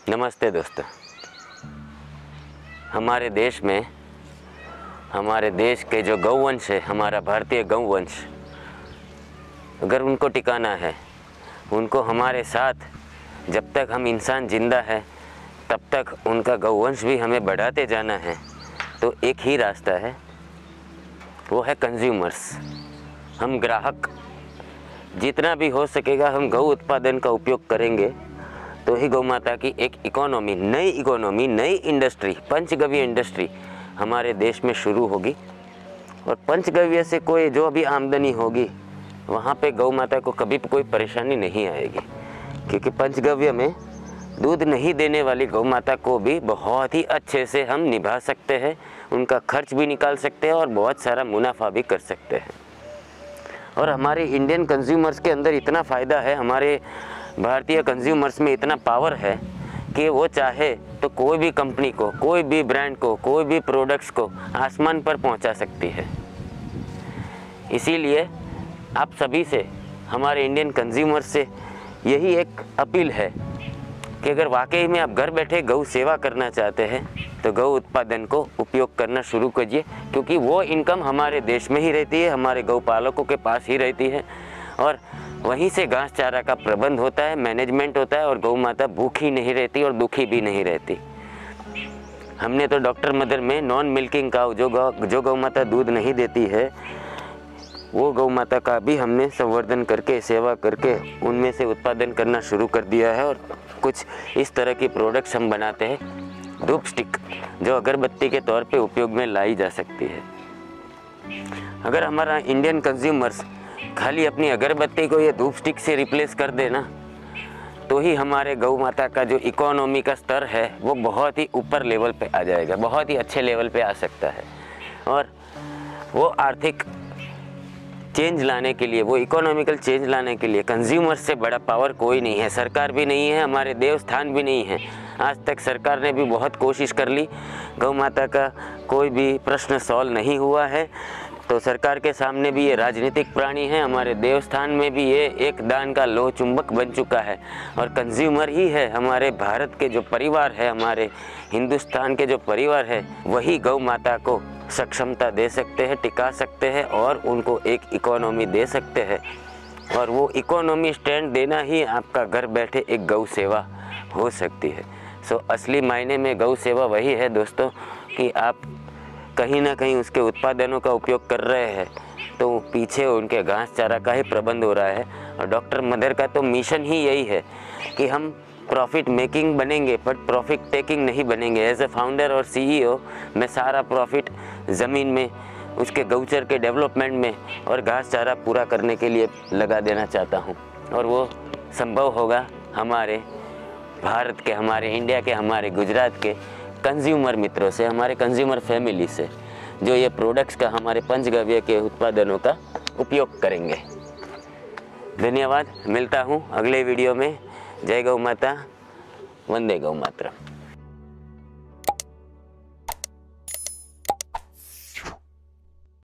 नमस्ते दोस्तों। हमारे देश में, हमारे देश के जो गौवंश है, हमारा भारतीय गौवंश, अगर उनको टिकाना है, उनको हमारे साथ जब तक हम इंसान जिंदा है तब तक उनका गौवंश भी हमें बढ़ाते जाना है, तो एक ही रास्ता है, वो है कंज्यूमर्स। हम ग्राहक जितना भी हो सकेगा हम गौ उत्पादन का उपयोग करेंगे, तो ही गौ माता की एक इकोनॉमी, नई इंडस्ट्री, पंचगव्य इंडस्ट्री हमारे देश में शुरू होगी। और पंचगव्य से कोई जो भी आमदनी होगी वहाँ पे गौ माता को कभी कोई परेशानी नहीं आएगी, क्योंकि पंचगव्य में दूध नहीं देने वाली गौ माता को भी बहुत ही अच्छे से हम निभा सकते हैं, उनका खर्च भी निकाल सकते हैं और बहुत सारा मुनाफा भी कर सकते हैं। और हमारे इंडियन कंज्यूमर्स के अंदर इतना फ़ायदा है, हमारे भारतीय कंज्यूमर्स में इतना पावर है कि वो चाहे तो कोई भी कंपनी को, कोई भी ब्रांड को, कोई भी प्रोडक्ट्स को आसमान पर पहुंचा सकती है। इसीलिए आप सभी से, हमारे इंडियन कंज्यूमर्स से यही एक अपील है कि अगर वाकई में आप घर बैठे गौ सेवा करना चाहते हैं तो गौ उत्पादन को उपयोग करना शुरू कीजिए, क्योंकि वो इनकम हमारे देश में ही रहती है, हमारे गौपालकों के पास ही रहती है और वहीं से घास चारा का प्रबंध होता है, मैनेजमेंट होता है और गौ माता भूखी नहीं रहती और दुखी भी नहीं रहती। हमने तो डॉक्टर मदर में नॉन मिल्किंग काऊ, जो गौ माता दूध नहीं देती है, वो गौ माता का भी हमने संवर्धन करके, सेवा करके उनमें से उत्पादन करना शुरू कर दिया है। और कुछ इस तरह की प्रोडक्ट्स हम बनाते हैं, धूप स्टिक, जो अगरबत्ती के तौर पे उपयोग में लाई जा सकती है। अगर हमारा इंडियन कंज्यूमर्स खाली अपनी अगरबत्ती को ये धूप स्टिक से रिप्लेस कर देना, तो ही हमारे गौ माता का जो इकोनॉमी का स्तर है वो बहुत ही ऊपर लेवल पे आ जाएगा, बहुत ही अच्छे लेवल पे आ सकता है। और वो आर्थिक चेंज लाने के लिए, वो इकोनॉमिकल चेंज लाने के लिए कंज्यूमर्स से बड़ा पावर कोई नहीं है, सरकार भी नहीं है, हमारे देवस्थान भी नहीं है। आज तक सरकार ने भी बहुत कोशिश कर ली, गौ माता का कोई भी प्रश्न सॉल्व नहीं हुआ है। तो सरकार के सामने भी ये राजनीतिक प्राणी है, हमारे देवस्थान में भी ये एक दान का लोह चुंबक बन चुका है। और कंज्यूमर ही है, हमारे भारत के जो परिवार है, हमारे हिंदुस्तान के जो परिवार है, वही गौ माता को सक्षमता दे सकते हैं, टिका सकते हैं और उनको एक इकोनॉमी दे सकते हैं। और वो इकोनॉमी स्टैंड देना ही आपका घर बैठे एक गौ सेवा हो सकती है। सो असली मायने में गौ सेवा वही है दोस्तों, कि आप कहीं ना कहीं उसके उत्पादनों का उपयोग कर रहे हैं तो पीछे उनके घास चारा का ही प्रबंध हो रहा है। और डॉक्टर मदर का तो मिशन ही यही है कि हम प्रॉफिट मेकिंग बनेंगे बट प्रॉफिट टेकिंग नहीं बनेंगे। एज ए फाउंडर और CEO मैं सारा प्रॉफिट ज़मीन में, उसके गौचर के डेवलपमेंट में और घास चारा पूरा करने के लिए लगा देना चाहता हूँ। और वो संभव होगा हमारे भारत के, हमारे इंडिया के, हमारे गुजरात के कंज्यूमर मित्रों से, हमारे कंज्यूमर फैमिली से, जो ये प्रोडक्ट्स का, हमारे पंचगव्य के उत्पादनों का उपयोग करेंगे। धन्यवाद, मिलता हूँ अगले वीडियो में। जय गौ माता, वंदे गौ मातरम।